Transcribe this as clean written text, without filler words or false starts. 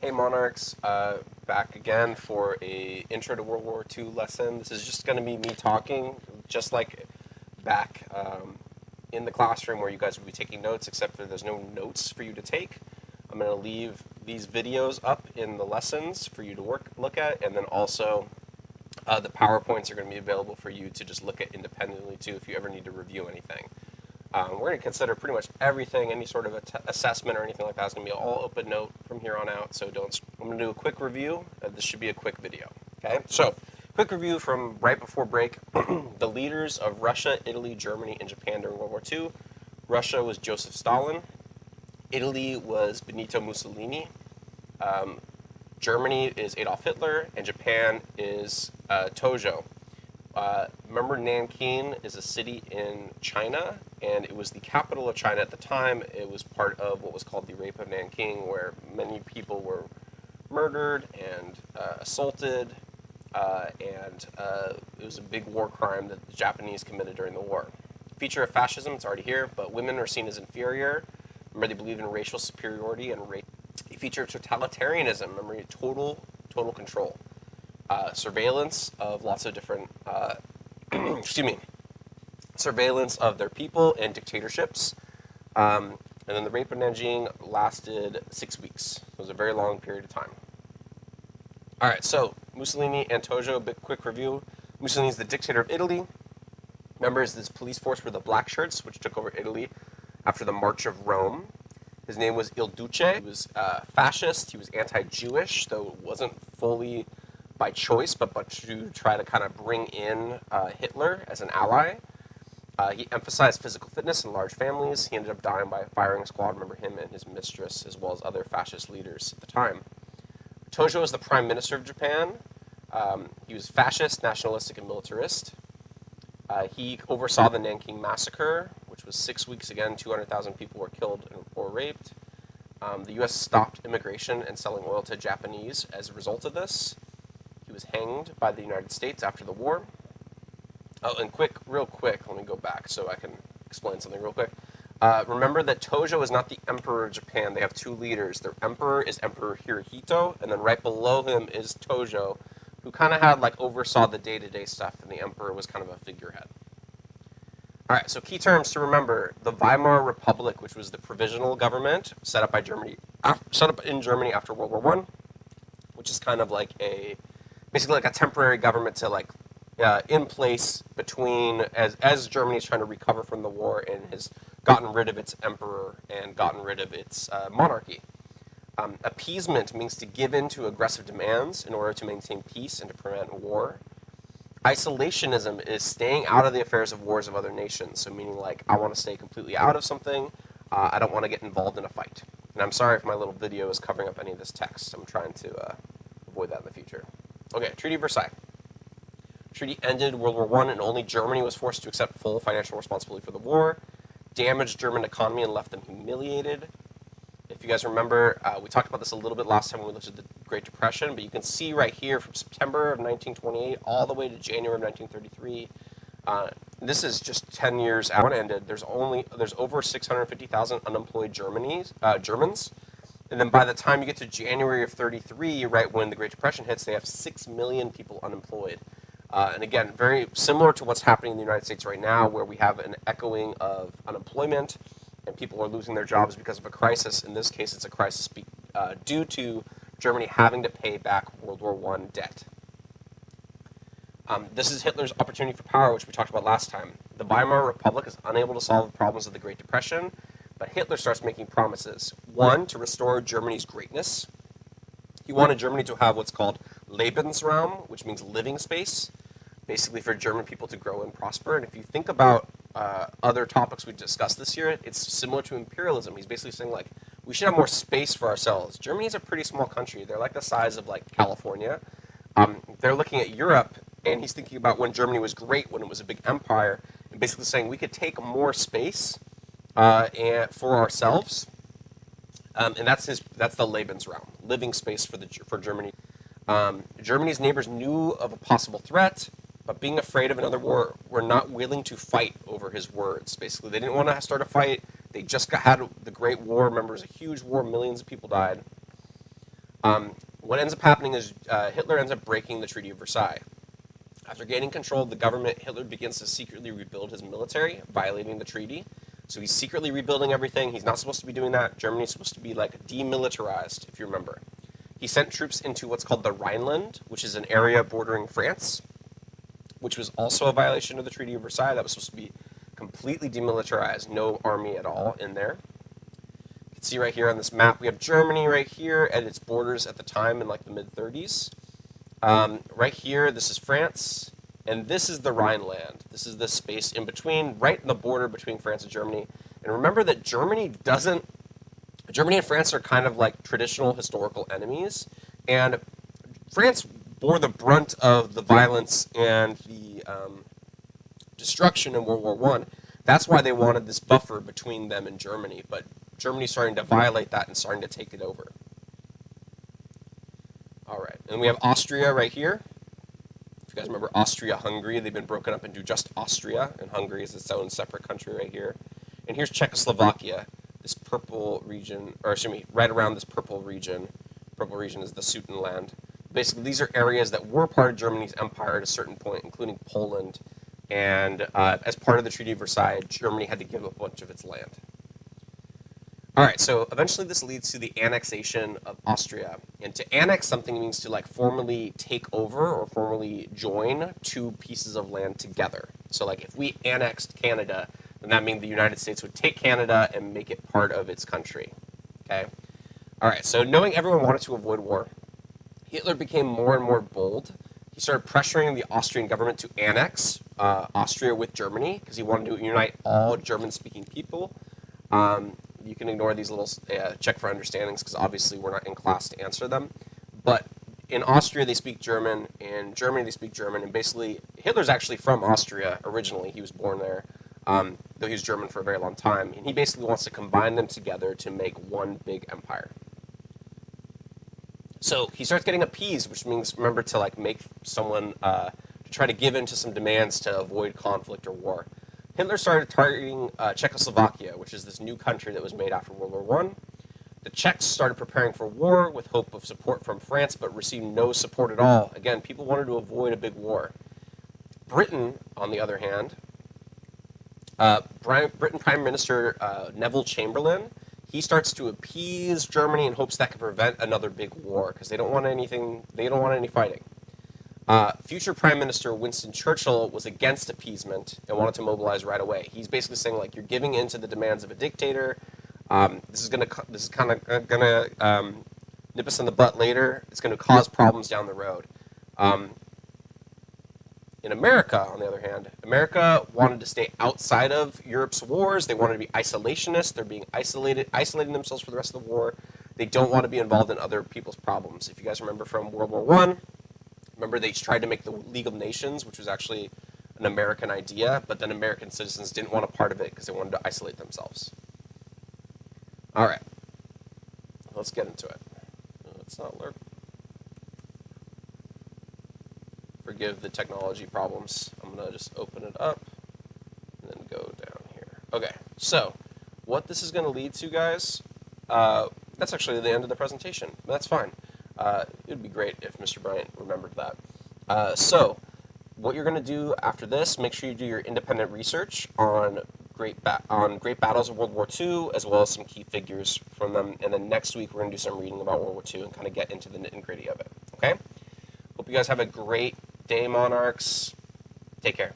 Hey Monarchs, back again for a Intro to World War II lesson. This is just going to be me talking, just like back in the classroom where you guys would be taking notes, except for there's no notes for you to take. I'm going to leave these videos up in the lessons for you to look at, and then also the PowerPoints are going to be available for you to just look at independently too if you ever need to review anything. We're going to consider pretty much everything, any sort of assessment or anything like that is going to be all open note from here on out, so don't. I'm going to do a quick review. This should be a quick video. Okay, so quick review from right before break. The leaders of Russia, Italy, Germany, and Japan during World War II. Russia was Joseph Stalin. Italy was Benito Mussolini. Germany is Adolf Hitler, and Japan is Tojo. Remember, Nanking is a city in China, and it was the capital of China at the time. It was part of what was called the Rape of Nanking, where many people were murdered and assaulted, and it was a big war crime that the Japanese committed during the war. Feature of fascism, it's already here, but women are seen as inferior. Remember, they believe in racial superiority and race. A feature of totalitarianism, remember, total control. Surveillance of lots of different, surveillance of their people and dictatorships. And then the Rape of Nanjing lasted 6 weeks. It was a very long period of time. All right, so Mussolini and Tojo, a quick review. Mussolini is the dictator of Italy. Members of this police force were the Black Shirts, which took over Italy after the March of Rome. His name was Il Duce. He was fascist. He was anti-Jewish, though it wasn't fully by choice, but to try to kind of bring in Hitler as an ally. He emphasized physical fitness and large families. He ended up dying by a firing squad. Remember, him and his mistress, as well as other fascist leaders at the time. Tojo was the prime minister of Japan. He was fascist, nationalistic, and militarist. He oversaw the Nanking Massacre, which was 6 weeks again. 200,000 people were killed or raped. The U.S. stopped immigration and selling oil to Japanese as a result of this. He was hanged by the United States after the war. Oh, and real quick, let me go back so I can explain something real quick. Remember that Tojo is not the emperor of Japan. They have two leaders. Their emperor is Emperor Hirohito, and then right below him is Tojo, who kind of had, oversaw the day-to-day stuff, and the emperor was kind of a figurehead. All right, so key terms to remember. The Weimar Republic, which was the provisional government set up in Germany after World War I, which is kind of basically a temporary government to in place between as Germany is trying to recover from the war and has gotten rid of its emperor and gotten rid of its monarchy. Appeasement means to give in to aggressive demands in order to maintain peace and to prevent war. Isolationism is staying out of the affairs of wars of other nations. So meaning I want to stay completely out of something. I don't want to get involved in a fight. And I'm sorry if my little video is covering up any of this text. I'm trying to avoid that in the future. Okay, Treaty of Versailles. Treaty ended World War I, and only Germany was forced to accept full financial responsibility for the war. Damaged German economy and left them humiliated. If you guys remember, we talked about this a little bit last time when we looked at the Great Depression, but you can see right here from September of 1928 all the way to January of 1933. This is just 10 years out. Ended. There's over 650,000 unemployed Germans. And then by the time you get to January of 33, right when the Great Depression hits, they have 6 million people unemployed. And again, very similar to what's happening in the United States right now, where we have an echoing of unemployment and people are losing their jobs because of a crisis. In this case, it's a crisis due to Germany having to pay back World War I debt. This is Hitler's opportunity for power, which we talked about last time. The Weimar Republic is unable to solve the problems of the Great Depression, but Hitler starts making promises. One, to restore Germany's greatness. He wanted Germany to have what's called Lebensraum, which means living space, basically for German people to grow and prosper. And if you think about other topics we discussed this year, it's similar to imperialism. He's basically saying, we should have more space for ourselves. Germany's a pretty small country. They're the size of, California. They're looking at Europe, and he's thinking about when Germany was great, when it was a big empire, and basically saying we could take more space for ourselves. And that's the Lebensraum, living space for Germany. Germany's neighbors knew of a possible threat, but being afraid of another war, were not willing to fight over his words. Basically, they didn't want to start a fight. They just had the Great War. Remember, it was a huge war. Millions of people died. What ends up happening is Hitler ends up breaking the Treaty of Versailles. After gaining control of the government, Hitler begins to secretly rebuild his military, violating the treaty. So he's secretly rebuilding everything. He's not supposed to be doing that. Germany's supposed to be like demilitarized, if you remember. He sent troops into what's called the Rhineland, which is an area bordering France, which was also a violation of the Treaty of Versailles. That was supposed to be completely demilitarized, no army at all in there. You can see right here on this map, we have Germany right here at its borders at the time in like the mid-30s. Right here, this is France, and this is the Rhineland. This is the space in between, right in the border between France and Germany. And remember that Germany and France are kind of like traditional historical enemies, and France bore the brunt of the violence and the destruction in World War I. That's why they wanted this buffer between them and Germany, but Germany's starting to violate that and starting to take it over. All right, and we have Austria right here. If you guys remember Austria-Hungary, they've been broken up into just Austria, and Hungary is its own separate country right here. And here's Czechoslovakia, this purple region, or excuse me, right around this purple region. Purple region is the Sudetenland. Basically, these are areas that were part of Germany's empire at a certain point, including Poland. And as part of the Treaty of Versailles, Germany had to give up a bunch of its land. All right, so eventually this leads to the annexation of Austria. And to annex something means to like formally take over or formally join two pieces of land together. So like if we annexed Canada, then that means the United States would take Canada and make it part of its country. Okay? All right, so knowing everyone wanted to avoid war, Hitler became more and more bold. He started pressuring the Austrian government to annex Austria with Germany because he wanted to unite all German-speaking people. You can ignore these little check for understandings because obviously we're not in class to answer them. But in Austria, they speak German. In Germany, they speak German. And basically, Hitler's actually from Austria originally. He was born there, though he was German for a very long time. And he basically wants to combine them together to make one big empire. So he starts getting appeased, which means, remember, to like make someone, to try to give in to some demands to avoid conflict or war. Hitler started targeting Czechoslovakia, which is this new country that was made after World War I. The Czechs started preparing for war with hope of support from France, but received no support at all. Again, people wanted to avoid a big war. Britain, on the other hand, Britain Prime Minister Neville Chamberlain, he starts to appease Germany in hopes that can prevent another big war, because they don't want anything. They don't want any fighting. Future Prime Minister Winston Churchill was against appeasement and wanted to mobilize right away. He's basically saying, like, you're giving in to the demands of a dictator. This is kind of gonna nip us in the butt later. It's going to cause problems down the road. In America, on the other hand, America wanted to stay outside of Europe's wars. They wanted to be isolationists. They're being isolating themselves for the rest of the war. They don't want to be involved in other people's problems. If you guys remember from World War I, remember they tried to make the League of Nations, which was actually an American idea, but then American citizens didn't want a part of it because they wanted to isolate themselves. All right, let's get into it. Let's not lurk. Forgive the technology problems. I'm going to just open it up and then go down here. Okay, so what this is going to lead to, guys, that's actually the end of the presentation. That's fine. It would be great if Mr. Bryant remembered that. So what you're going to do after this, make sure you do your independent research on great battles of World War II, as well as some key figures from them. And then next week, we're going to do some reading about World War II and kind of get into the nitty-gritty of it. Okay? Hope you guys have a great day, Monarchs. Take care.